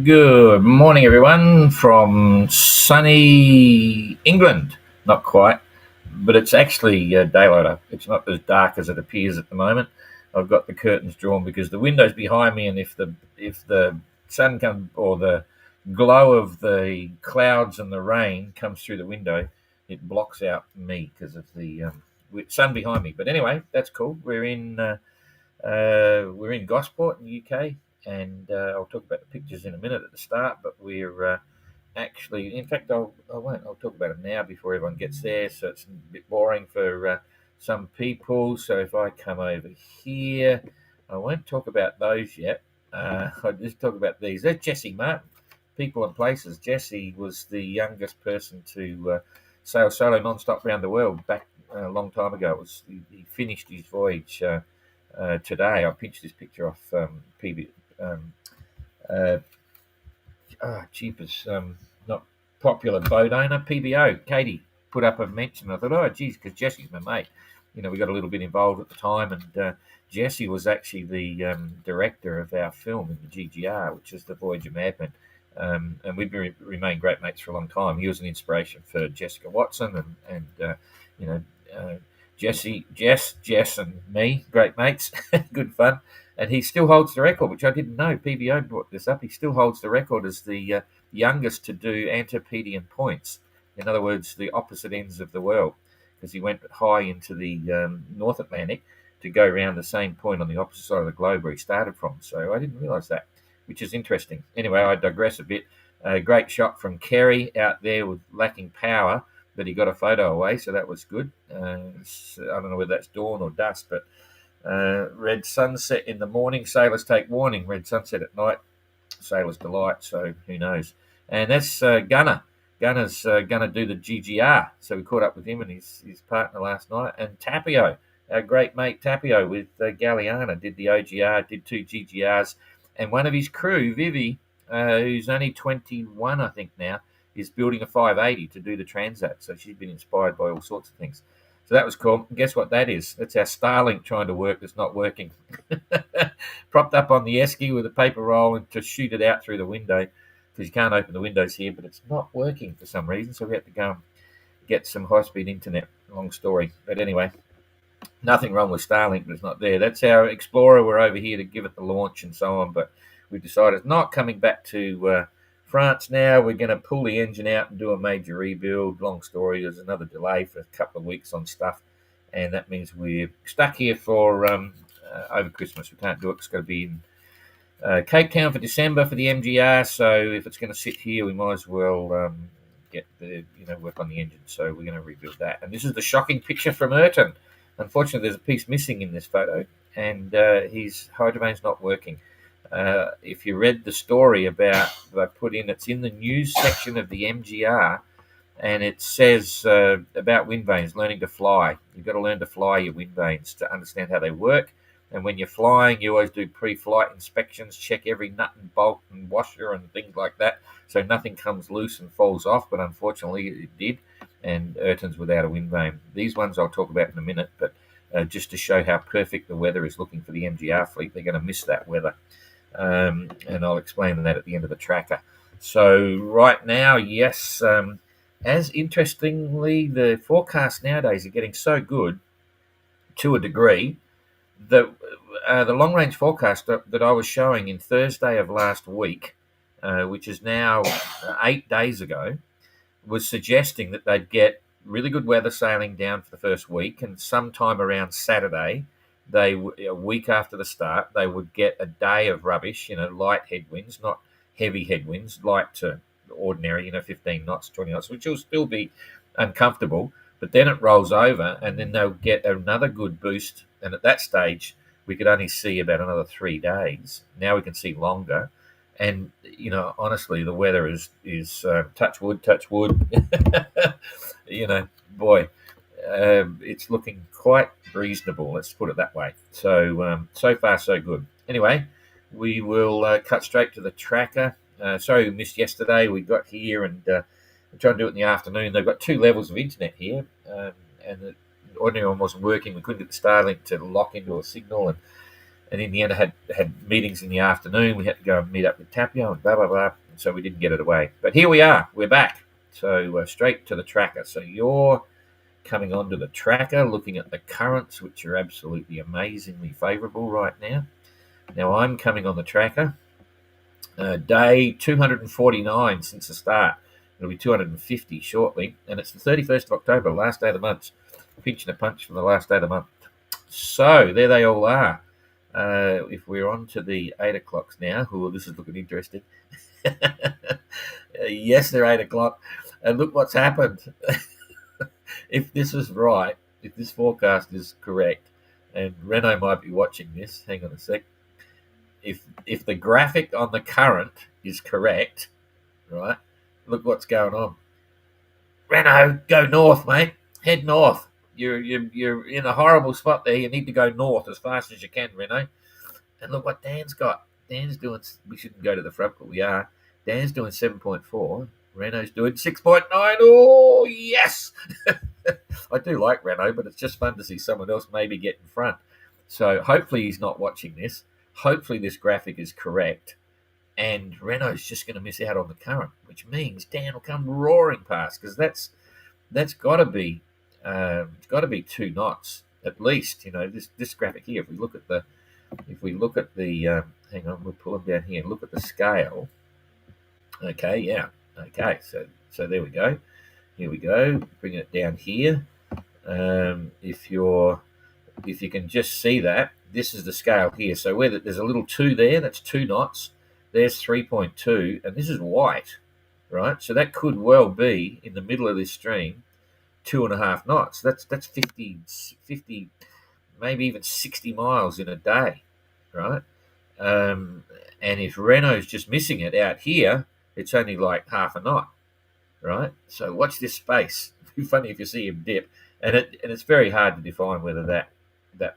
Good morning, everyone, from sunny England. Not quite, but it's actually daylight. It's not as dark as it appears at the moment. I've got the curtains drawn because the window's behind me, and if the sun comes or the glow of the clouds and the rain comes through the window, it blocks out me because of the sun behind me. But anyway, that's cool. We're in Gosport in the UK, and I'll talk about the pictures in a minute at the start. But we're actually, in fact, I won't. I'll talk about it now before everyone gets there, so it's a bit boring for some people. So if I come over here, I won't talk about those yet. I'll just talk about these. There's Jesse Martin, People and Places. Jesse was the youngest person to sail solo non-stop around the world back a long time ago. He finished his voyage. Today, I pinched this picture off PB. Jeepers, not popular boat owner, PBO. Katie put up a mention. I thought, oh, geez, because Jesse's my mate. We got a little bit involved at the time, and Jesse was actually the director of our film in the GGR, which is the Voyager Madman. And we've remained great mates for a long time. He was an inspiration for Jessica Watson and Jess, and me, great mates, good fun. And he still holds the record, which I didn't know. PBO brought this up. He still holds the record as the youngest to do Antipodean points. In other words, the opposite ends of the world, because he went high into the North Atlantic to go around the same point on the opposite side of the globe where he started from. So I didn't realise that, which is interesting. Anyway, I digress a bit. A great shot from Kerry out there with lacking power, but he got a photo away, so that was good. I don't know whether that's dawn or dusk, but red sunset in the morning, sailors take warning. Red sunset at night, sailors delight, so who knows. And that's Gunner. Gunner's going to do the GGR, so we caught up with him and his partner last night. And Tapio, our great mate Tapio with Galliana, did the OGR, did 2 GGRs, and one of his crew, Vivi, who's only 21, I think now, is building a 580 to do the Transat. So she's been inspired by all sorts of things. So that was cool. And guess what that is? That's our Starlink trying to work that's not working. Propped up on the esky with a paper roll and to shoot it out through the window, because you can't open the windows here, but it's not working for some reason. So we had to go and get some high-speed internet. Long story. But anyway, nothing wrong with Starlink, but it's not there. That's our Explorer. We're over here to give it the launch and so on, but we've decided not coming back to France now. We're going to pull the engine out and do a major rebuild. Long story, there's another delay for a couple of weeks on stuff, and that means we're stuck here for over Christmas. We can't do it. It's going to be in Cape Town for December for the MGR, so if it's going to sit here, we might as well get the work on the engine. So we're going to rebuild that. And this is the shocking picture from Ayrton. Unfortunately, there's a piece missing in this photo, and his hydrovane's not working. If you read the story about they put in, it's in the news section of the MGR, and it says about wind vanes, learning to fly. You've got to learn to fly your wind vanes to understand how they work. And when you're flying, you always do pre-flight inspections, check every nut and bolt and washer and things like that, so nothing comes loose and falls off. But unfortunately, it did, and Ayrton's without a wind vane. These ones I'll talk about in a minute, but just to show how perfect the weather is looking for the MGR fleet, they're going to miss that weather. And I'll explain that at the end of the tracker. So right now, yes, as interestingly, the forecasts nowadays are getting so good to a degree that the long-range forecast that I was showing in Thursday of last week, which is now 8 days ago, was suggesting that they'd get really good weather sailing down for the first week, and sometime around Saturday, a week after the start, they would get a day of rubbish, light headwinds, not heavy headwinds, light to ordinary, 15 knots, 20 knots, which will still be uncomfortable. But then it rolls over, and then they'll get another good boost. And at that stage, we could only see about another 3 days. Now we can see longer. And, honestly, the weather is touch wood, boy. it's looking quite reasonable. Let's put it that way. So so far so good. Anyway, we will cut straight to the tracker. Sorry we missed yesterday. We got here and we're trying to do it in the afternoon. They've got two levels of internet here, and the ordinary one wasn't working. We couldn't get the Starlink to lock into a signal, and in the end, I had meetings in the afternoon. We had to go and meet up with Tapio and blah blah blah. And so we didn't get it away. But here we are. We're back. So straight to the tracker. So you're coming onto the tracker, looking at the currents, which are absolutely amazingly favourable right now. Now I'm coming on the tracker. Day 249 since the start. It'll be 250 shortly, and it's the 31st of October, last day of the month. Pinching a punch from the last day of the month. So there they all are. If we're on to the 8 o'clocks now, this is looking interesting. Yes, they're 8 o'clock, and look what's happened. If this is right, if this forecast is correct, and Renault might be watching this, hang on a sec. If the graphic on the current is correct, right, look what's going on. Renault, go north, mate. Head north. You're in a horrible spot there. You need to go north as fast as you can, Renault. And look what Dan's got. Dan's doing. We shouldn't go to the front, but we are. Dan's doing 7.4. Renault's doing 6.9. Oh yes! I do like Renault, but it's just fun to see someone else maybe get in front. So hopefully he's not watching this. Hopefully this graphic is correct, and Renault's just going to miss out on the current, which means Dan will come roaring past, because that's got to be it's got to be 2 knots at least. You know, this graphic here. If we look at the hang on, we'll pull them down here. Look at the scale. Okay, yeah. Okay, so there we go. Here we go. Bringing it down here. If you can just see that, this is the scale here. So where there's a little 2 there, that's 2 knots. There's 3.2, and this is white, right? So that could well be in the middle of this stream, 2.5 knots. That's 50, maybe even 60 miles in a day, right? And if Renault's just missing it out here, it's only like half a knot, right? So watch this space. It'd be funny if you see him dip, and it's very hard to define whether that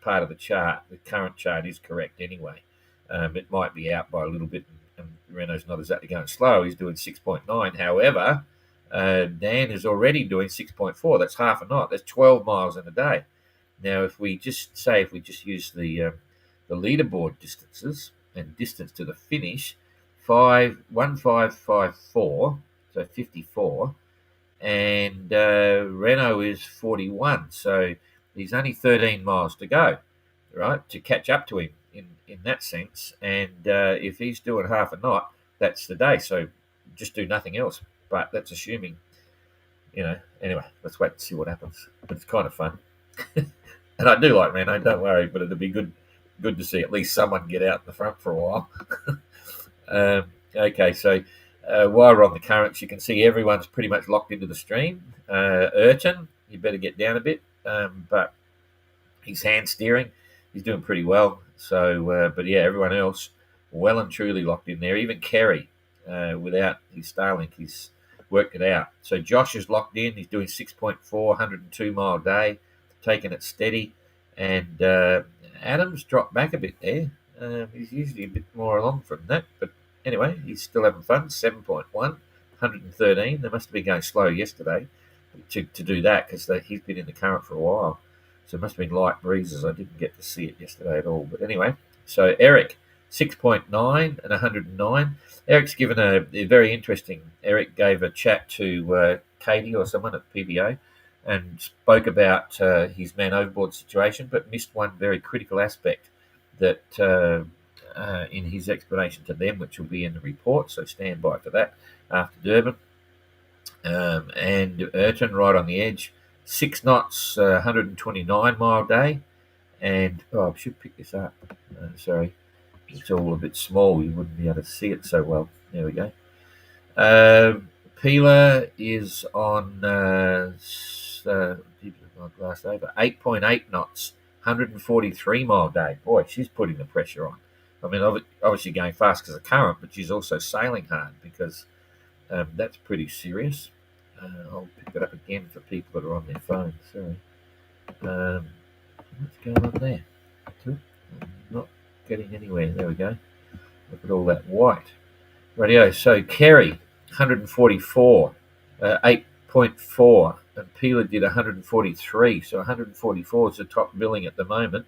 part of the chart, the current chart, is correct anyway. It might be out by a little bit, and Renault's not exactly going slow. He's doing 6.9. However, Dan is already doing 6.4. That's half a knot. That's 12 miles in a day. Now, if we just use the leaderboard distances and distance to the finish, 1554, so 54, and Renault is 41. So he's only 13 miles to go, right, to catch up to him in that sense. And if he's doing half a knot, that's the day. So just do nothing else. But that's assuming, anyway, let's wait and see what happens. But it's kind of fun. And I do like Renault, don't worry, but it'll be good to see at least someone get out in the front for a while. Okay, so while we're on the currents, you can see everyone's pretty much locked into the stream. Ayrton, you better get down a bit, but he's hand steering. He's doing pretty well. So, but yeah, everyone else well and truly locked in there. Even Kerry, without his Starlink, he's worked it out. So Josh is locked in. He's doing 6.4, 102 mile day, taking it steady. And Adam's dropped back a bit there. He's usually a bit more along from that, but anyway, he's still having fun. 7.1, 113. They must have been going slow yesterday to do that, because he's been in the current for a while. So it must have been light breezes. I didn't get to see it yesterday at all. But anyway, so Eric, 6.9 and 109. Eric's given a very interesting. Eric gave a chat to Katie or someone at PBO and spoke about his man overboard situation, but missed one very critical aspect that in his explanation to them, which will be in the report. So stand by for that after Durban. And Ayrton right on the edge, 6 knots, 129 mile day. And I should pick this up. Sorry, it's all a bit small. You wouldn't be able to see it so well. There we go. Pila is on glass over 8.8 knots, 143 mile day. Boy, she's putting the pressure on. I mean, obviously going fast because of current, but she's also sailing hard, because that's pretty serious. I'll pick it up again for people that are on their phone. Sorry. What's going on there? I'm not getting anywhere. There we go. Look at all that white. Radio. So Kerry, 144, 8.4, and Peeler did 143. So 144 is the top billing at the moment.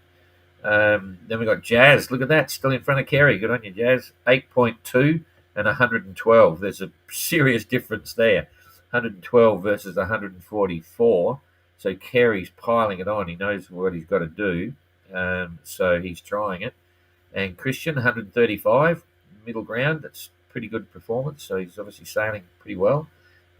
Then we got Jazz. Look at that, still in front of Kerry. Good on you, Jazz. 8.2 and 112. There's a serious difference there. 112 versus 144. So Kerry's piling it on. He knows what he's got to do. So he's trying it. And Christian, 135, middle ground. That's pretty good performance. So he's obviously sailing pretty well.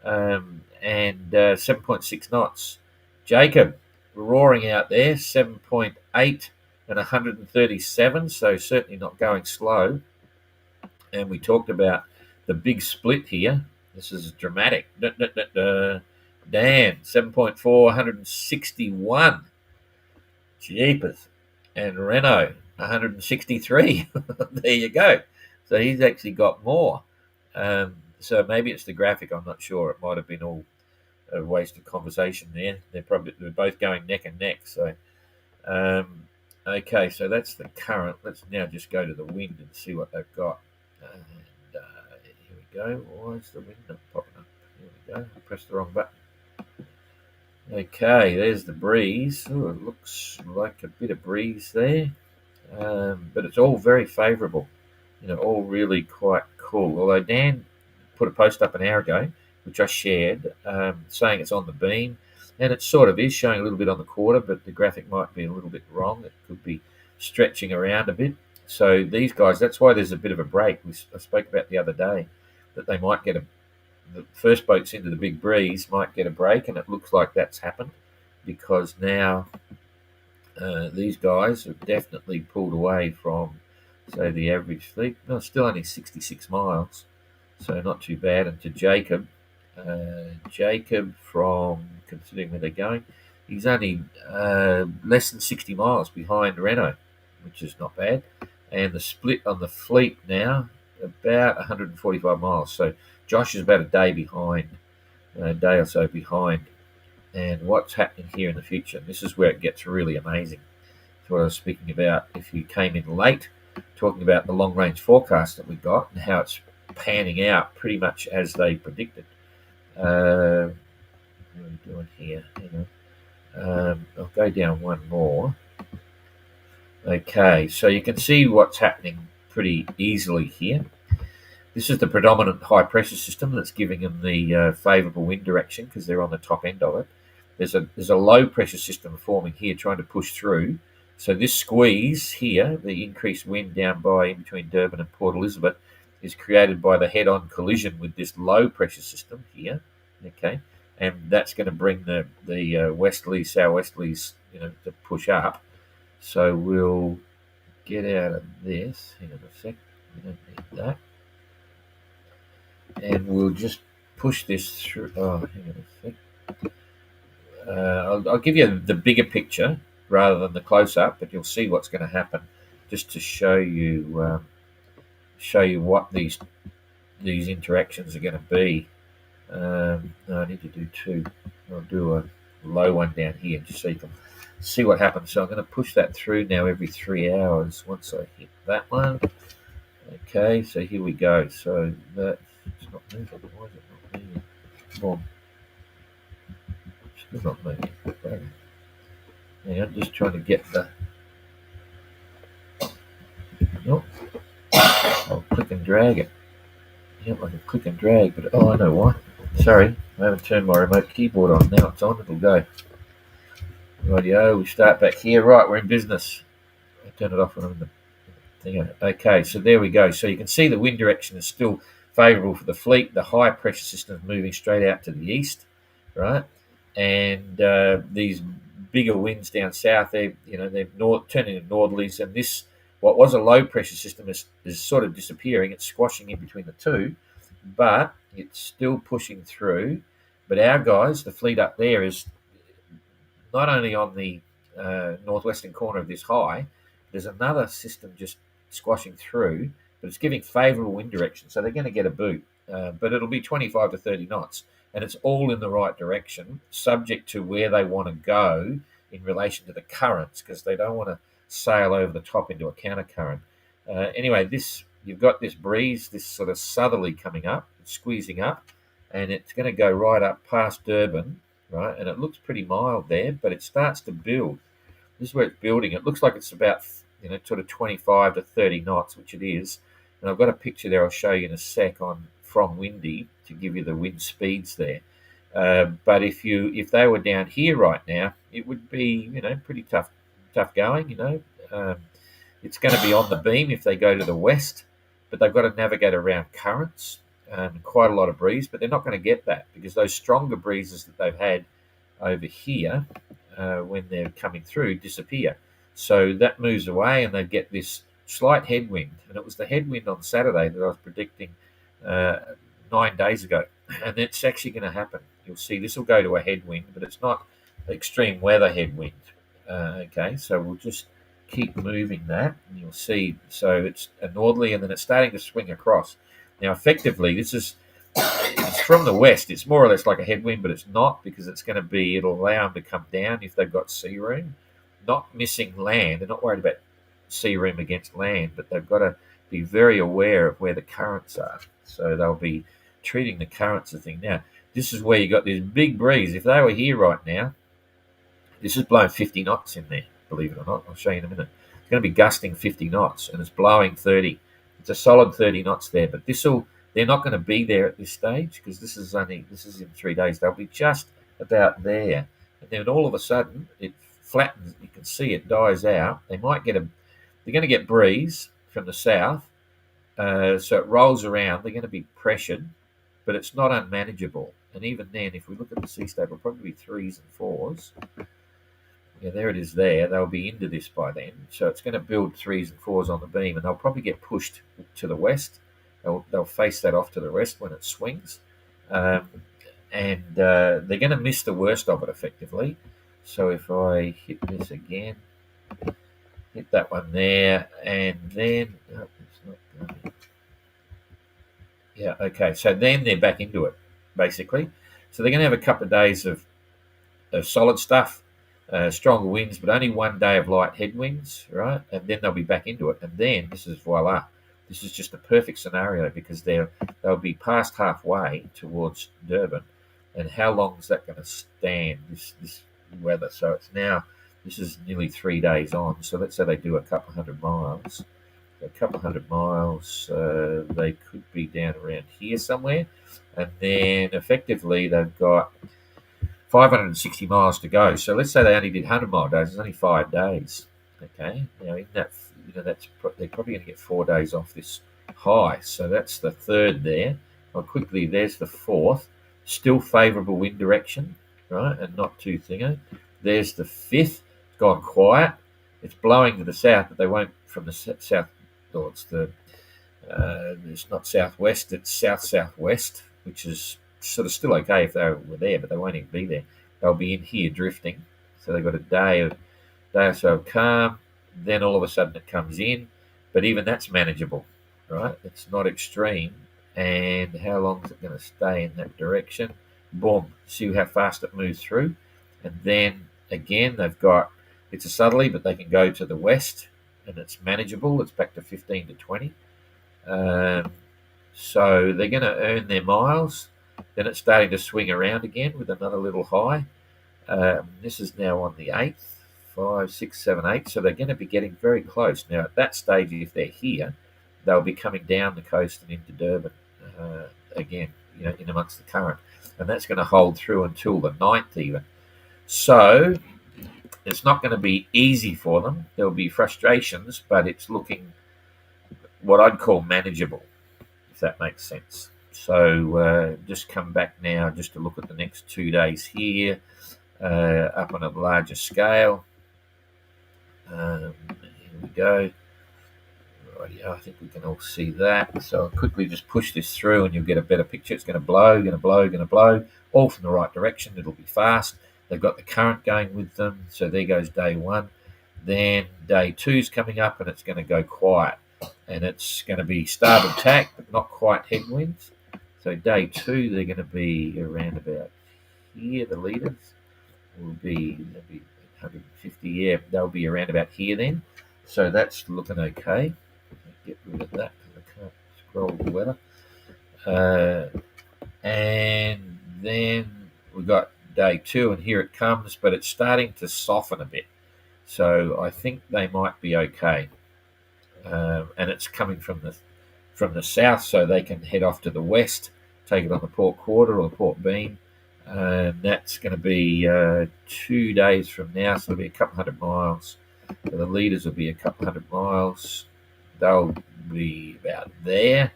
And 7.6 knots. Jacob, roaring out there, 7.8 and 137. So certainly not going slow. And we talked about the big split here. This is dramatic. Dan, 7.4, 161. Jeepers. And Renault, 163. There you go. So he's actually got more. So maybe it's the graphic. I'm not sure. It might have been all a waste of conversation there. They're both going neck and neck. So okay, so that's the current. Let's now just go to the wind and see what they've got. And here we go. Why is the wind not popping up? Here we go. I pressed the wrong button. Okay, there's the breeze. Ooh, it looks like a bit of breeze there, but it's all very favourable. All really quite cool. Although Dan put a post up an hour ago, which I shared, saying it's on the beam, and it sort of is showing a little bit on the quarter, but the graphic might be a little bit wrong. It could be stretching around a bit. So these guys, that's why there's a bit of a break. I spoke about the other day that they might get the first boats into the big breeze might get a break, and it looks like that's happened because now these guys have definitely pulled away from, say, the average fleet. No, still only 66 miles, so not too bad. And to Jacob, from considering where they're going, he's only less than 60 miles behind Renault, which is not bad. And the split on the fleet now, about 145 miles. So Josh is about a day behind, a day or so behind. And what's happening here in the future? This is where it gets really amazing. That's what I was speaking about. If you came in late, talking about the long range forecast that we got and how it's panning out pretty much as they predicted. What are we doing here? I'll go down one more. Okay, so you can see what's happening pretty easily here. This is the predominant high pressure system that's giving them the favourable wind direction because they're on the top end of it. There's a low pressure system forming here trying to push through. So this squeeze here, the increased wind down by in between Durban and Port Elizabeth, is created by the head-on collision with this low pressure system here. Okay, and that's going to bring the westerlies, southwesterlies, to push up. So we'll get out of this. Hang on a sec. We don't need that. And we'll just push this through. Oh, hang on a sec. I'll give you the bigger picture rather than the close-up, but you'll see what's going to happen just to show you what these interactions are going to be. No, I need to do two. I'll do a low one down here just so you can see what happens. So I'm going to push that through now every 3 hours once I hit that one. Okay, so here we go. So that's not moving. Why is it not moving? Boom. Still not moving. Okay. Yeah, I'm just trying to get the. Nope. I'll click and drag it. Yep, I can click and drag, but I know why. Sorry, I haven't turned my remote keyboard on. Now it's on, it'll go. Rightio, we start back here. Right, we're in business. I turn it off when I'm in the thing. Okay, so there we go. So you can see the wind direction is still favourable for the fleet. The high pressure system is moving straight out to the east, right? And these bigger winds down south, they're turning into northerlies, and this, what was a low pressure system, is sort of disappearing. It's squashing in between the two, but it's still pushing through. But our guys, the fleet up there, is not only on the northwestern corner of this high. There's another system just squashing through, but it's giving favourable wind direction, so they're going to get a boot. But it'll be 25 to 30 knots, and it's all in the right direction, subject to where they want to go in relation to the currents, because they don't want to sail over the top into a counter current. Anyway, you've got this breeze, this sort of southerly coming up, it's squeezing up, and it's going to go right up past Durban, right? And it looks pretty mild there, but it starts to build. This is where it's building. It looks like it's about sort of 25 to 30 knots, which it is. And I've got a picture there I'll show you in a sec on from Windy to give you the wind speeds there. But if they were down here right now, it would be pretty tough going. It's going to be on the beam if they go to the west, but they've got to navigate around currents, quite a lot of breeze. But they're not going to get that because those stronger breezes that they've had over here when they're coming through disappear. So that moves away, and they get this slight headwind. And it was the headwind on Saturday that I was predicting 9 days ago, and it's actually going to happen. You'll see this will go to a headwind, but it's not extreme weather headwind. Okay, so we'll just keep moving that, and you'll see. So it's a northerly, and then it's starting to swing across. Now, effectively, it's from the west. It's more or less like a headwind, but it's not, because it'll allow them to come down if they've got sea room, not missing land. They're not worried about sea room against land, but they've got to be very aware of where the currents are. So they'll be treating the currents a thing. Now, this is where you got this big breeze. If they were here right now, this is blowing 50 knots in there, believe it or not. I'll show you in a minute. It's going to be gusting 50 knots, and it's blowing 30. It's a solid 30 knots there, but they're not going to be there at this stage, because this is in 3 days. They'll be just about there, and then all of a sudden it flattens. You can see it dies out. They're going to get breeze from the south, so it rolls around. They're going to be pressured, but it's not unmanageable. And even then, if we look at the sea state, it'll probably be 3s and 4s. Yeah, there it is there. They'll be into this by then. So it's going to build 3s and 4s on the beam, and they'll probably get pushed to the west. They'll face that off to the west when it swings. And they're going to miss the worst of it, effectively. So if I hit this again, hit that one there, and then... Oh, it's not going. Yeah, okay. So then they're back into it, basically. So they're going to have a couple of days of solid stuff, stronger winds, but only 1 day of light headwinds, right? And then they'll be back into it. And then this is voila. This is just a perfect scenario, because they'll be past halfway towards Durban. And how long is that going to stand, this weather? So this is nearly 3 days on. So let's say they do a couple hundred miles. A couple hundred miles, they could be down around here somewhere. And then effectively they've got 560 miles to go. So let's say they only did 100-mile days. It's only 5 days. Okay. Now in that, they're probably going to get 4 days off this high. So that's the third there. Well, quickly, there's the fourth. Still favourable wind direction, right, and not too thingo. There's the fifth. It's gone quiet. It's blowing to the south, but they won't from the south. Or it's not southwest. It's south-southwest, which is sort of still okay if they were there, but they won't even be there. They'll be in here drifting. So they've got a day or so of calm. Then all of a sudden it comes in, but even that's manageable, right? It's not extreme. And how long is it going to stay in that direction? Boom. See how fast it moves through. And then again, it's a southerly, but they can go to the west, and it's manageable. It's back to 15 to 20. So they're going to earn their miles. Then it's starting to swing around again with another little high. This is now on the 8th, 5, 6, 7, 8. So they're going to be getting very close. Now, at that stage, if they're here, they'll be coming down the coast and into Durban again, in amongst the current. And that's going to hold through until the 9th even. So it's not going to be easy for them. There'll be frustrations, but it's looking what I'd call manageable, if that makes sense. So just come back now just to look at the next 2 days here, up on a larger scale. Here we go. Right, I think we can all see that. So I'll quickly just push this through and you'll get a better picture. It's going to blow, all from the right direction. It'll be fast. They've got the current going with them. So there goes day one. Then day two's coming up and it's going to go quiet. And it's going to be starboard tack, but not quite headwinds. So day two, they're going to be around about here. The leaders will be 100 50, yeah, they'll be around about here then. So that's looking okay. Get rid of that because I can't scroll the weather. And then we got day 2, and here it comes, but it's starting to soften a bit. So I think they might be okay. And it's coming from the south, so they can head off to the west, take it on the port quarter or the port beam. And that's going to be 2 days from now, so it'll be a couple hundred miles. So the leaders will be a couple hundred miles. They'll be about there.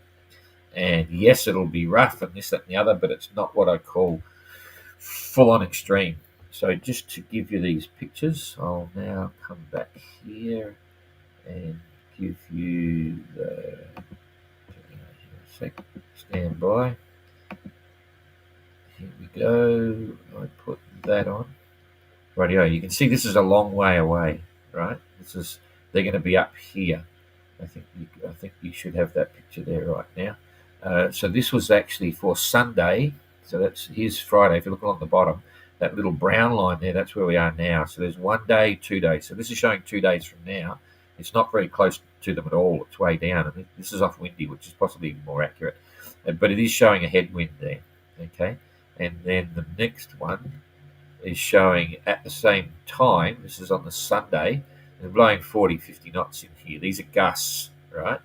And yes, it'll be rough and this, that, and the other, but it's not what I call full-on extreme. So just to give you these pictures, I'll now come back here and give you the stand by. Here we go. I put that on. Rightio. You can see this is a long way away, right? They're going to be up here. I think you should have that picture there right now. So this was actually for Sunday. So here's Friday. If you look along the bottom, that little brown line there, that's where we are now. So there's 1 day, 2 days. So this is showing 2 days from now. It's not very close to them at all. It's way down. And this is off windy, which is possibly even more accurate. But it is showing a headwind there. Okay. And then the next one is showing at the same time. This is on the Sunday. They're blowing 40, 50 knots in here. These are gusts, right?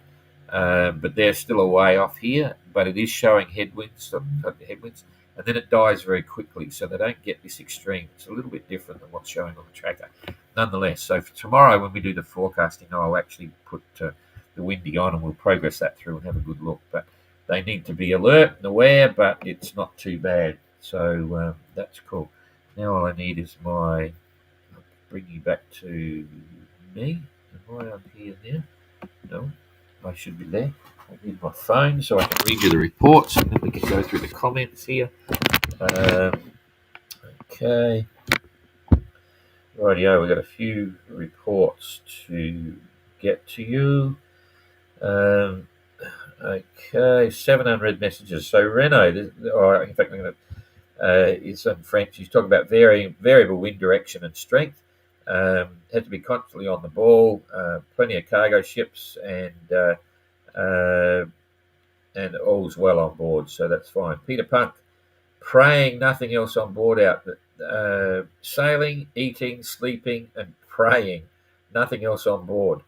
But they're still a way off here. But it is showing headwinds, and then it dies very quickly, so they don't get this extreme. It's a little bit different than what's showing on the tracker. Nonetheless, so for tomorrow when we do the forecasting, I'll actually put the windy on and we'll progress that through and have a good look. But they need to be alert and aware, but it's not too bad. So that's cool. Now all I need is I'll bring you back to me. Am I on here now? No, I should be there. I need my phone so I can read you the reports, and then we can go through the comments here. Okay. Rightio, we've got a few reports to get to you. Okay, 700 messages. So Renault, or in fact, I'm going to, it's in French. He's talking about variable wind direction and strength. Had to be constantly on the ball. Plenty of cargo ships and all's well on board, so that's fine. Peter Punk, praying, nothing else on board out. Sailing, eating, sleeping, and praying, nothing else on board.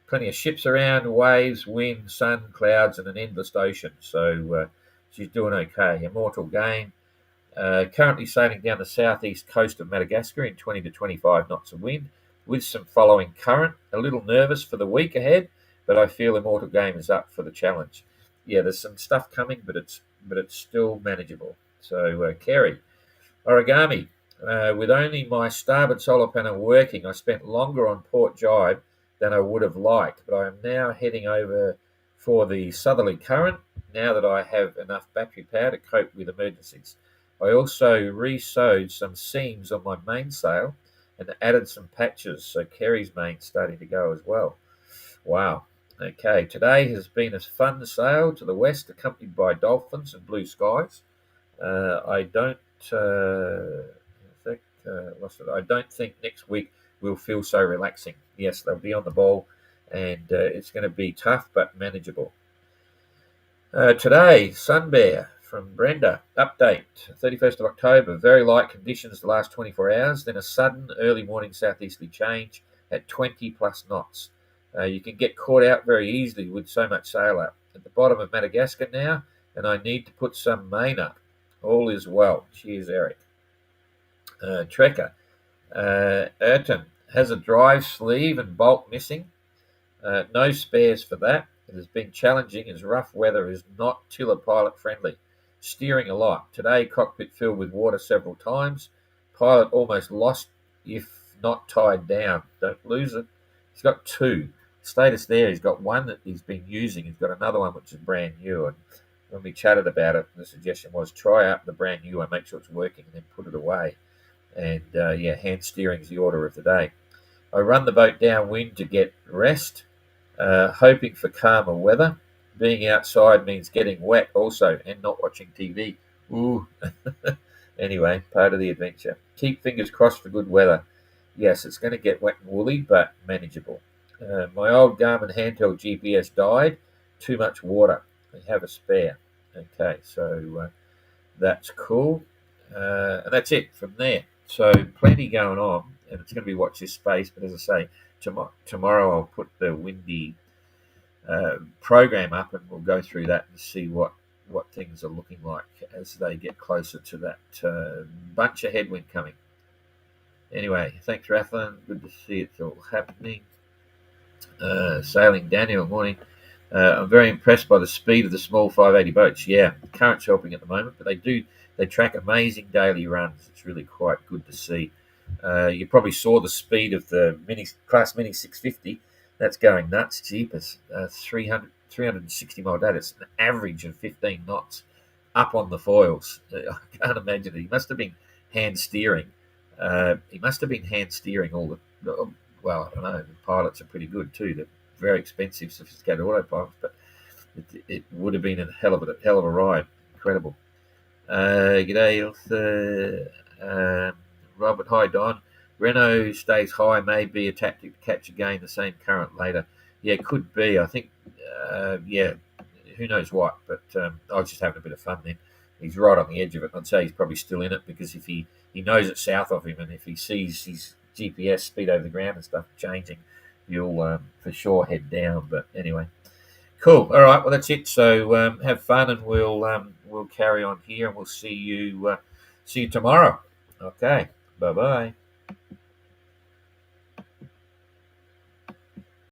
Plenty of ships around, waves, wind, sun, clouds, and an endless ocean. So she's doing okay. Immortal Game, currently sailing down the southeast coast of Madagascar in 20 to 25 knots of wind, with some following current. A little nervous for the week ahead, but I feel Immortal Game is up for the challenge. Yeah, there's some stuff coming, but it's still manageable. So Kerry, Origami, with only my starboard solar panel working, I spent longer on Port Jibe than I would have liked, but I am now heading over for the southerly current now that I have enough battery power to cope with emergencies. I also re-sewed some seams on my mainsail and added some patches, so Kerry's main's starting to go as well. Wow. Okay, today has been a fun sail to the west, accompanied by dolphins and blue skies. I don't think next week will feel so relaxing. Yes, they'll be on the ball, and it's going to be tough but manageable. Today, Sun Bear from Brenda. Update, 31st of October. Very light conditions the last 24 hours, then a sudden early morning southeasterly change at 20 plus knots. You can get caught out very easily with so much sail up. At the bottom of Madagascar now, and I need to put some main up. All is well. Cheers, Eric. Tracker. Ayrton has a drive sleeve and bolt missing. No spares for that. It has been challenging as rough weather is not tiller pilot friendly. Steering a lot. Today, cockpit filled with water several times. Pilot almost lost if not tied down. Don't lose it. He's got two. Status there, he's got one that he's been using. He's got another one which is brand new. And when we chatted about it, the suggestion was try out the brand new one, make sure it's working, and then put it away. And hand steering is the order of the day. I run the boat downwind to get rest, hoping for calmer weather. Being outside means getting wet also and not watching TV. Ooh. Anyway, part of the adventure. Keep fingers crossed for good weather. Yes, it's going to get wet and woolly, but manageable. My old Garmin handheld GPS died. Too much water. I have a spare. Okay, so that's cool. And that's it from there. So plenty going on, and it's going to be watch this space. But as I say, tomorrow I'll put the windy program up, and we'll go through that and see what things are looking like as they get closer to that bunch of headwind coming. Anyway, thanks, Rathlin. Good to see it's all happening. Sailing Daniel, morning. I'm very impressed by the speed of the small 580 boats. Yeah, the current's helping at the moment, but they track amazing daily runs. It's really quite good to see. You probably saw the speed of the class mini 650. That's going nuts. Jeepers, 360 mile data. It's an average of 15 knots up on the foils. I can't imagine it. He must have been hand steering. All the. Well, I don't know. The pilots are pretty good too. They're very expensive, sophisticated autopilots, but it would have been a hell of a ride. Incredible. G'day, Robert. Hi, Don. Renault stays high may be a tactic to catch again the same current later. Yeah, it could be. I think, yeah, who knows what, but I was just having a bit of fun then. He's right on the edge of it. I'd say he's probably still in it because if he knows it's south of him, and if he sees his GPS speed over the ground and stuff changing, you'll for sure head down. But anyway, cool. All right, well that's it. So have fun, and we'll carry on here, and we'll see you tomorrow. Okay, bye bye.